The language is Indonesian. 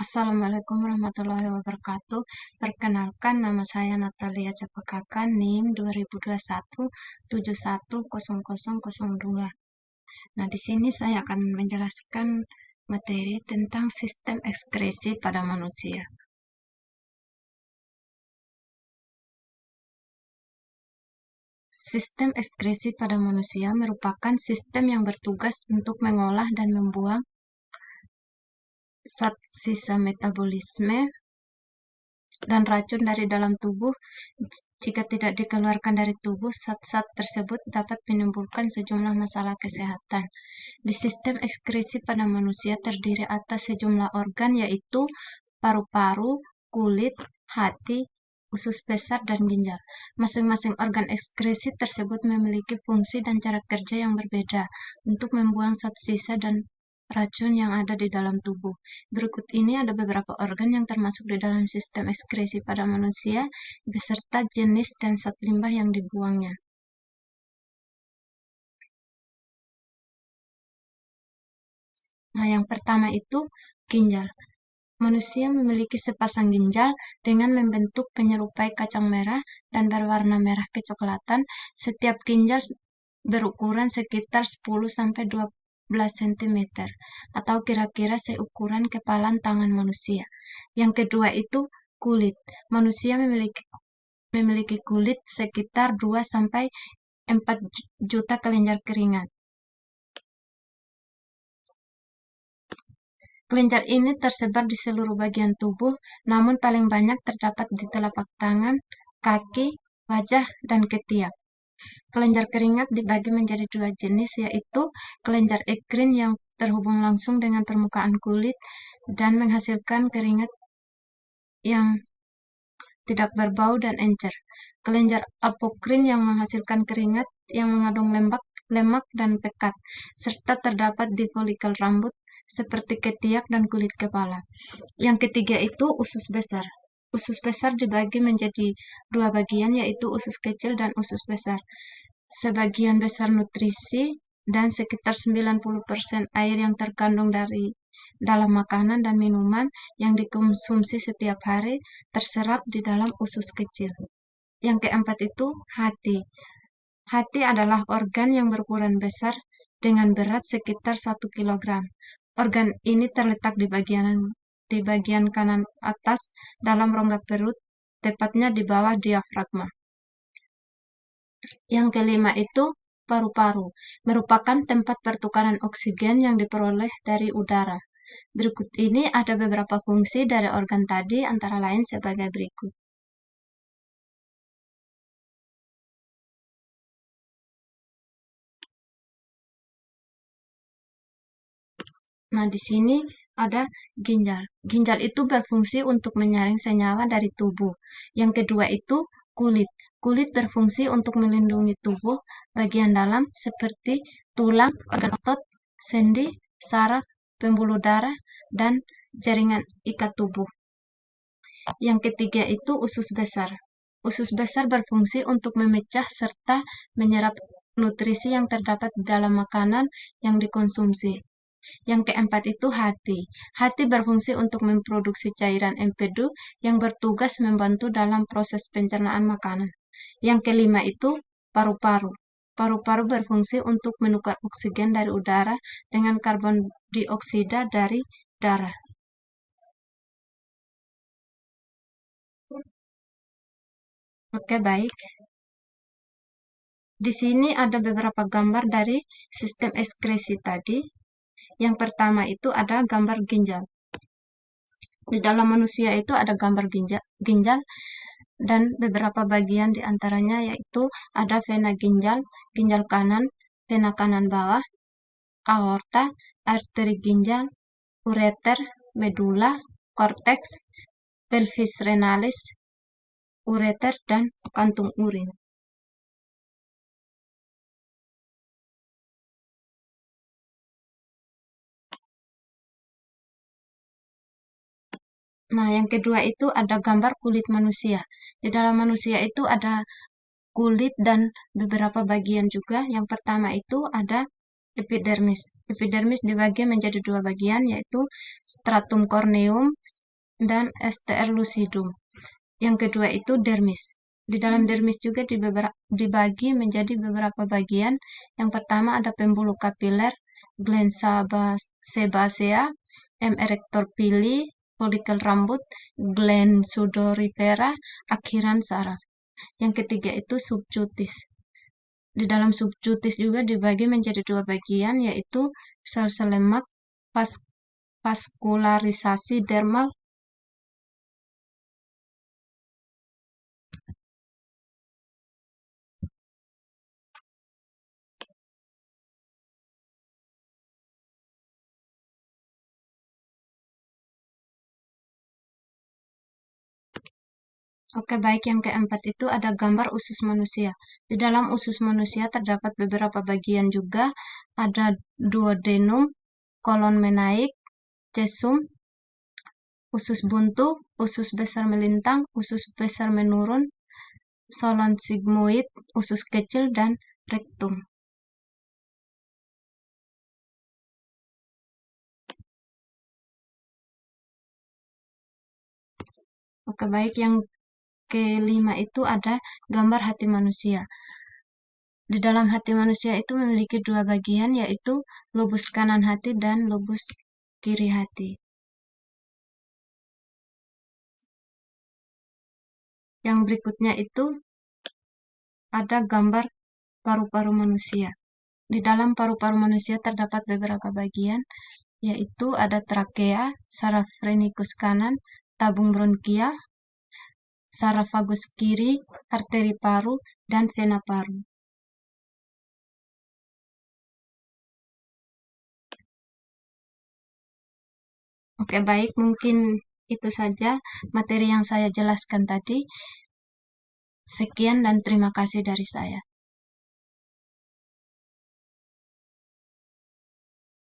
Assalamualaikum warahmatullahi wabarakatuh. Perkenalkan, nama saya Natalia Cepekaka, NIM 2021 710002. Nah, di sini saya akan menjelaskan materi tentang sistem ekskresi pada manusia. Sistem ekskresi pada manusia merupakan sistem yang bertugas untuk mengolah dan membuang zat sisa metabolisme dan racun dari dalam tubuh. Jika tidak dikeluarkan dari tubuh, zat-zat tersebut dapat menimbulkan sejumlah masalah kesehatan. Di sistem ekskresi pada manusia terdiri atas sejumlah organ, yaitu paru-paru, kulit, hati, usus besar, dan ginjal. Masing-masing organ ekskresi tersebut memiliki fungsi dan cara kerja yang berbeda untuk membuang zat sisa dan racun yang ada di dalam tubuh. Berikut ini ada beberapa organ yang termasuk di dalam sistem ekskresi pada manusia, beserta jenis dan zat limbah yang dibuangnya. Nah, yang pertama itu ginjal. Manusia memiliki sepasang ginjal dengan membentuk penyerupai kacang merah dan berwarna merah kecoklatan. Setiap ginjal berukuran sekitar 10-12 cm atau kira-kira seukuran kepalan tangan manusia. Yang kedua itu kulit. Manusia memiliki kulit sekitar 2-4 juta kelenjar keringat. Kelenjar ini tersebar di seluruh bagian tubuh, namun paling banyak terdapat di telapak tangan, kaki, wajah, dan ketiak. Kelenjar keringat dibagi menjadi dua jenis, yaitu kelenjar ekrin yang terhubung langsung dengan permukaan kulit dan menghasilkan keringat yang tidak berbau dan encer. Kelenjar apokrin yang menghasilkan keringat yang mengandung lemak dan pekat, serta terdapat di folikel rambut seperti ketiak dan kulit kepala. Yang ketiga itu usus besar. Usus besar dibagi menjadi dua bagian, yaitu usus kecil dan usus besar. Sebagian besar nutrisi dan sekitar 90% air yang terkandung dari dalam makanan dan minuman yang dikonsumsi setiap hari terserap di dalam usus kecil. Yang keempat itu hati. Hati adalah organ yang berukuran besar dengan berat sekitar 1 kg. Organ ini terletak di bagian kanan atas dalam rongga perut, tepatnya di bawah diafragma. Yang kelima itu paru-paru, merupakan tempat pertukaran oksigen yang diperoleh dari udara. Berikut ini ada beberapa fungsi dari organ tadi, antara lain sebagai berikut. Nah, di sini ada ginjal. Ginjal itu berfungsi untuk menyaring senyawa dari tubuh. Yang kedua itu kulit. Kulit berfungsi untuk melindungi tubuh bagian dalam seperti tulang, organ otot, sendi, saraf, pembuluh darah, dan jaringan ikat tubuh. Yang ketiga itu usus besar. Usus besar berfungsi untuk memecah serta menyerap nutrisi yang terdapat di dalam makanan yang dikonsumsi. Yang keempat itu hati. Hati berfungsi untuk memproduksi cairan empedu yang bertugas membantu dalam proses pencernaan makanan. Yang kelima itu paru-paru. Paru-paru berfungsi untuk menukar oksigen dari udara dengan karbon dioksida dari darah. Oke, baik. Di sini ada beberapa gambar dari sistem ekskresi tadi. Yang pertama itu ada gambar ginjal. Di dalam manusia itu ada gambar ginjal dan beberapa bagian di antaranya, yaitu ada vena ginjal, ginjal kanan, vena kanan bawah, aorta, arteri ginjal, ureter, medula, korteks, pelvis renalis, ureter, dan kantung urin. Nah, yang kedua itu ada gambar kulit manusia. Di dalam manusia itu ada kulit dan beberapa bagian juga. Yang pertama itu ada epidermis. Epidermis dibagi menjadi dua bagian, yaitu stratum corneum dan STR lucidum. Yang kedua itu dermis. Di dalam dermis juga dibagi menjadi beberapa bagian. Yang pertama ada pembuluh kapiler, gland sebacea, M. erector pili, folikel rambut, gland sudorifera, akhiran saraf. Yang ketiga itu subcutis. Di dalam subcutis juga dibagi menjadi dua bagian, yaitu sel-sel lemak, vaskularisasi dermal, Oke, baik. Yang keempat itu ada gambar usus manusia. Di dalam usus manusia terdapat beberapa bagian juga. Ada duodenum, kolon menaik, cesum, usus buntu, usus besar melintang, usus besar menurun, solon sigmoid, usus kecil, dan rektum. Oke, baik. Yang kelima itu ada gambar hati manusia. Di dalam hati manusia itu memiliki dua bagian, yaitu lobus kanan hati dan lobus kiri hati. Yang berikutnya itu ada gambar paru-paru manusia. Di dalam paru-paru manusia terdapat beberapa bagian, yaitu ada trakea, saraf phrenikus kanan, tabung bronkia, saraf vagus kiri, arteri paru, dan vena paru. Oke, baik. Mungkin itu saja materi yang saya jelaskan tadi. Sekian dan terima kasih dari saya.